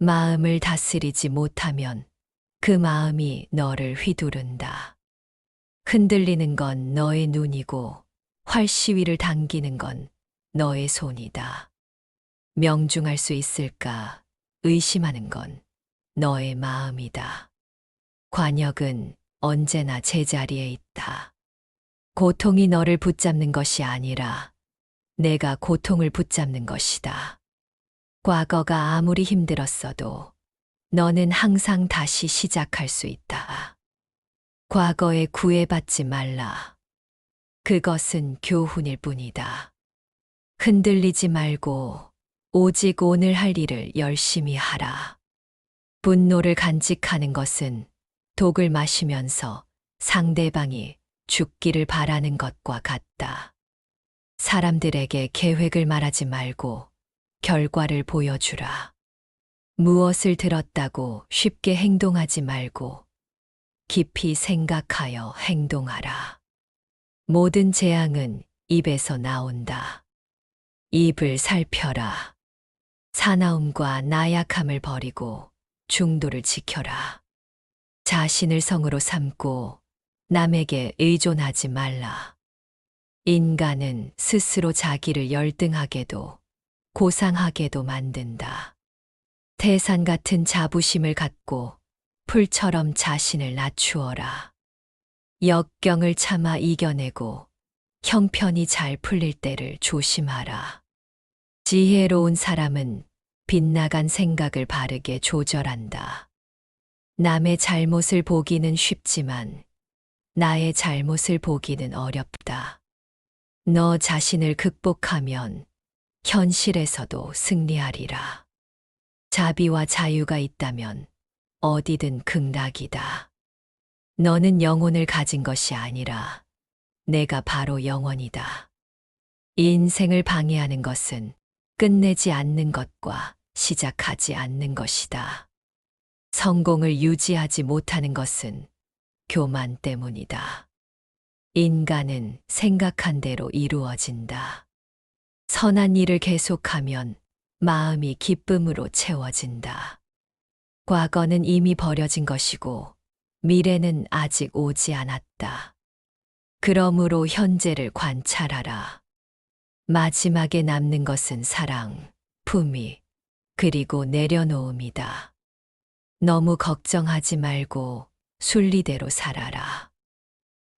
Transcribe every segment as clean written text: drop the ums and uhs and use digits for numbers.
마음을 다스리지 못하면 그 마음이 너를 휘두른다. 흔들리는 건 너의 눈이고 활시위를 당기는 건 너의 손이다. 명중할 수 있을까 의심하는 건 너의 마음이다. 관역은 언제나 제자리에 있다. 고통이 너를 붙잡는 것이 아니라 내가 고통을 붙잡는 것이다. 과거가 아무리 힘들었어도 너는 항상 다시 시작할 수 있다. 과거에 구애받지 말라. 그것은 교훈일 뿐이다. 흔들리지 말고 오직 오늘 할 일을 열심히 하라. 분노를 간직하는 것은 독을 마시면서 상대방이 죽기를 바라는 것과 같다. 사람들에게 계획을 말하지 말고 결과를 보여주라. 무엇을 들었다고 쉽게 행동하지 말고 깊이 생각하여 행동하라. 모든 재앙은 입에서 나온다. 입을 살펴라. 사나움과 나약함을 버리고 중도를 지켜라. 자신을 성으로 삼고 남에게 의존하지 말라. 인간은 스스로 자기를 열등하게도 고상하게도 만든다. 태산 같은 자부심을 갖고 풀처럼 자신을 낮추어라. 역경을 참아 이겨내고 형편이 잘 풀릴 때를 조심하라. 지혜로운 사람은 빗나간 생각을 바르게 조절한다. 남의 잘못을 보기는 쉽지만 나의 잘못을 보기는 어렵다. 너 자신을 극복하면 현실에서도 승리하리라. 자비와 자유가 있다면 어디든 극락이다. 너는 영혼을 가진 것이 아니라 내가 바로 영원이다. 인생을 방해하는 것은 끝내지 않는 것과 시작하지 않는 것이다. 성공을 유지하지 못하는 것은 교만 때문이다. 인간은 생각한 대로 이루어진다. 선한 일을 계속하면 마음이 기쁨으로 채워진다. 과거는 이미 버려진 것이고 미래는 아직 오지 않았다. 그러므로 현재를 관찰하라. 마지막에 남는 것은 사랑, 품위, 그리고 내려놓음이다. 너무 걱정하지 말고 순리대로 살아라.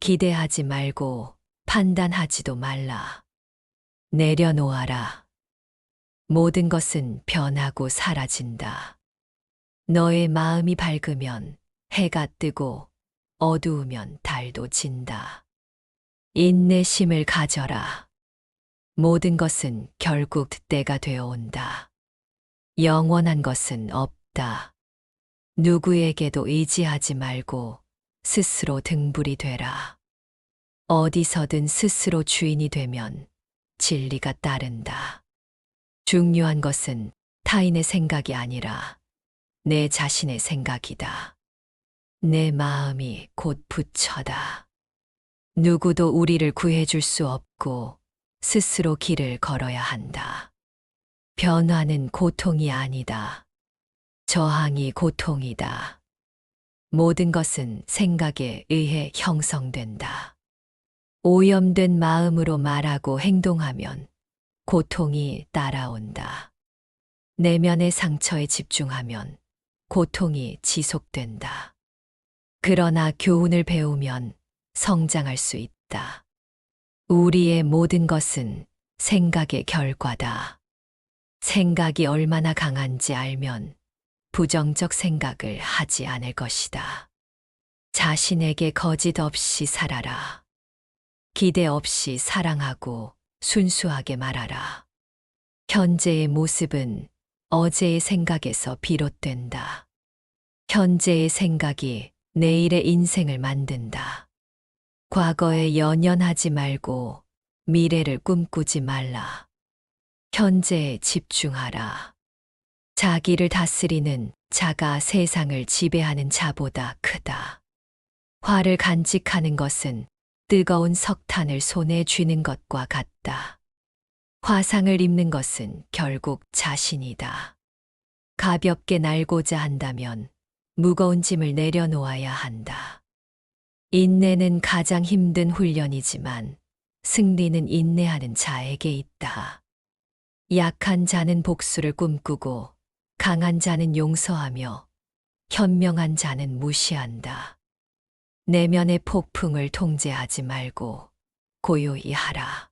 기대하지 말고 판단하지도 말라. 내려놓아라. 모든 것은 변하고 사라진다. 너의 마음이 밝으면 해가 뜨고 어두우면 달도 진다. 인내심을 가져라. 모든 것은 결국 때가 되어온다. 영원한 것은 없다. 누구에게도 의지하지 말고 스스로 등불이 되라. 어디서든 스스로 주인이 되면 진리가 따른다. 중요한 것은 타인의 생각이 아니라 내 자신의 생각이다. 내 마음이 곧 부처다. 누구도 우리를 구해줄 수 없고 스스로 길을 걸어야 한다. 변화는 고통이 아니다. 저항이 고통이다. 모든 것은 생각에 의해 형성된다. 오염된 마음으로 말하고 행동하면 고통이 따라온다. 내면의 상처에 집중하면 고통이 지속된다. 그러나 교훈을 배우면 성장할 수 있다. 우리의 모든 것은 생각의 결과다. 생각이 얼마나 강한지 알면 부정적 생각을 하지 않을 것이다. 자신에게 거짓 없이 살아라. 기대 없이 사랑하고 순수하게 말하라. 현재의 모습은 어제의 생각에서 비롯된다. 현재의 생각이 내일의 인생을 만든다. 과거에 연연하지 말고 미래를 꿈꾸지 말라. 현재에 집중하라. 자기를 다스리는 자가 세상을 지배하는 자보다 크다. 화를 간직하는 것은 뜨거운 석탄을 손에 쥐는 것과 같다. 화상을 입는 것은 결국 자신이다. 가볍게 날고자 한다면 무거운 짐을 내려놓아야 한다. 인내는 가장 힘든 훈련이지만 승리는 인내하는 자에게 있다. 약한 자는 복수를 꿈꾸고 강한 자는 용서하며 현명한 자는 무시한다. 내면의 폭풍을 통제하지 말고 고요히 하라.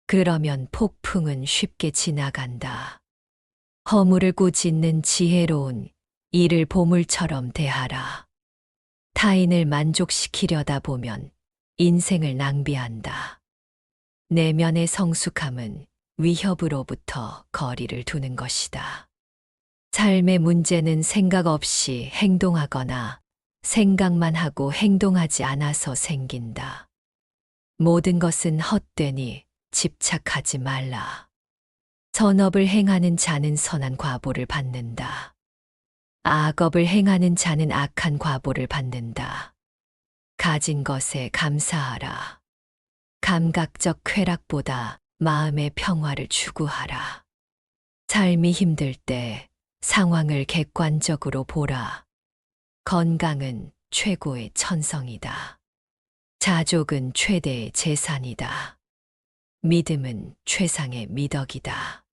그러면 폭풍은 쉽게 지나간다. 허물을 꾸짖는 지혜로운 이를 보물처럼 대하라. 타인을 만족시키려다 보면 인생을 낭비한다. 내면의 성숙함은 위협으로부터 거리를 두는 것이다. 삶의 문제는 생각 없이 행동하거나 생각만 하고 행동하지 않아서 생긴다. 모든 것은 헛되니 집착하지 말라. 선업을 행하는 자는 선한 과보를 받는다. 악업을 행하는 자는 악한 과보를 받는다. 가진 것에 감사하라. 감각적 쾌락보다 마음의 평화를 추구하라. 삶이 힘들 때 상황을 객관적으로 보라. 건강은 최고의 천성이다. 자족은 최대의 재산이다. 믿음은 최상의 미덕이다.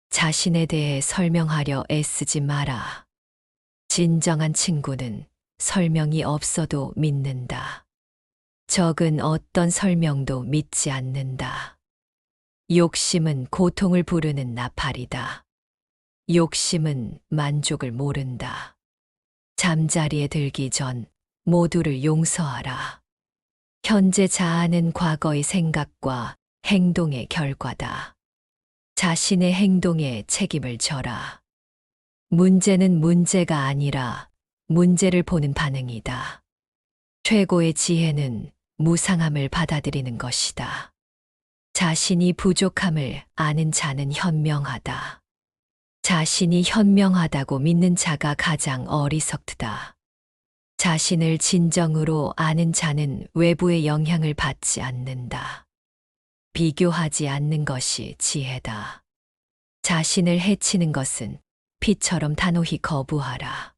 자신에 대해 설명하려 애쓰지 마라. 진정한 친구는 설명이 없어도 믿는다. 적은 어떤 설명도 믿지 않는다. 욕심은 고통을 부르는 나팔이다. 욕심은 만족을 모른다. 잠자리에 들기 전 모두를 용서하라. 현재 자아는 과거의 생각과 행동의 결과다. 자신의 행동에 책임을 져라. 문제는 문제가 아니라 문제를 보는 반응이다. 최고의 지혜는 무상함을 받아들이는 것이다. 자신이 부족함을 아는 자는 현명하다. 자신이 현명하다고 믿는 자가 가장 어리석다. 자신을 진정으로 아는 자는 외부의 영향을 받지 않는다. 비교하지 않는 것이 지혜다. 자신을 해치는 것은 피처럼 단호히 거부하라.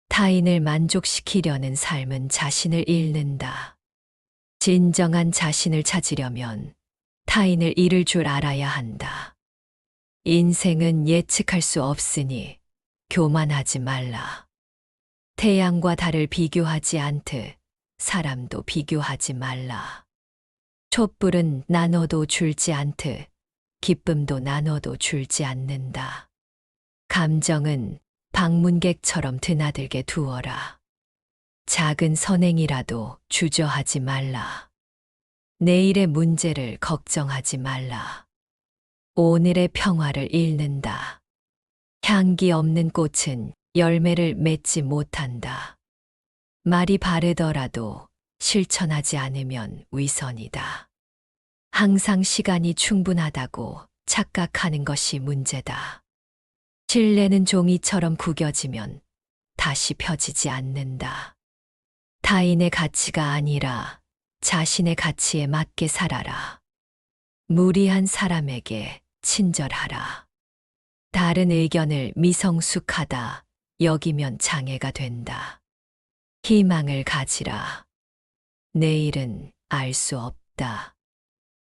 타인을 만족시키려는 삶은 자신을 잃는다. 진정한 자신을 찾으려면 타인을 잃을 줄 알아야 한다. 인생은 예측할 수 없으니 교만하지 말라. 태양과 달을 비교하지 않듯 사람도 비교하지 말라. 촛불은 나눠도 줄지 않듯 기쁨도 나눠도 줄지 않는다. 감정은 방문객처럼 드나들게 두어라. 작은 선행이라도 주저하지 말라. 내일의 문제를 걱정하지 말라. 오늘의 평화를 잃는다. 향기 없는 꽃은 열매를 맺지 못한다. 말이 바르더라도 실천하지 않으면 위선이다. 항상 시간이 충분하다고 착각하는 것이 문제다. 신뢰는 종이처럼 구겨지면 다시 펴지지 않는다. 타인의 가치가 아니라 자신의 가치에 맞게 살아라. 무리한 사람에게 친절하라. 다른 의견을 미성숙하다 여기면 장애가 된다. 희망을 가지라. 내일은 알 수 없다.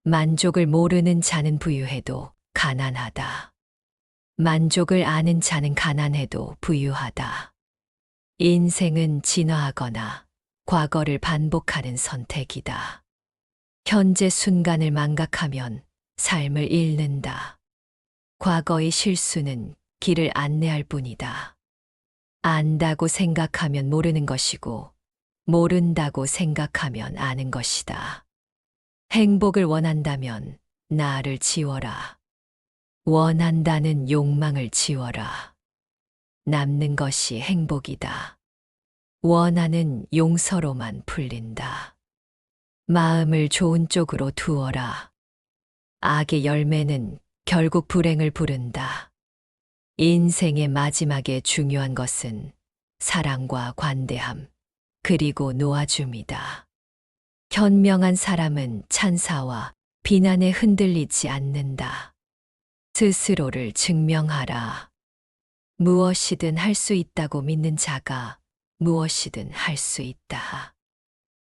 만족을 모르는 자는 부유해도 가난하다. 만족을 아는 자는 가난해도 부유하다. 인생은 진화하거나 과거를 반복하는 선택이다. 현재 순간을 망각하면 삶을 잃는다. 과거의 실수는 길을 안내할 뿐이다. 안다고 생각하면 모르는 것이고, 모른다고 생각하면 아는 것이다. 행복을 원한다면 나를 지워라. 원한다는 욕망을 지워라. 남는 것이 행복이다. 원하는 용서로만 풀린다. 마음을 좋은 쪽으로 두어라. 악의 열매는 결국 불행을 부른다. 인생의 마지막에 중요한 것은 사랑과 관대함, 그리고 놓아줌이다. 현명한 사람은 찬사와 비난에 흔들리지 않는다. 스스로를 증명하라. 무엇이든 할 수 있다고 믿는 자가 무엇이든 할 수 있다.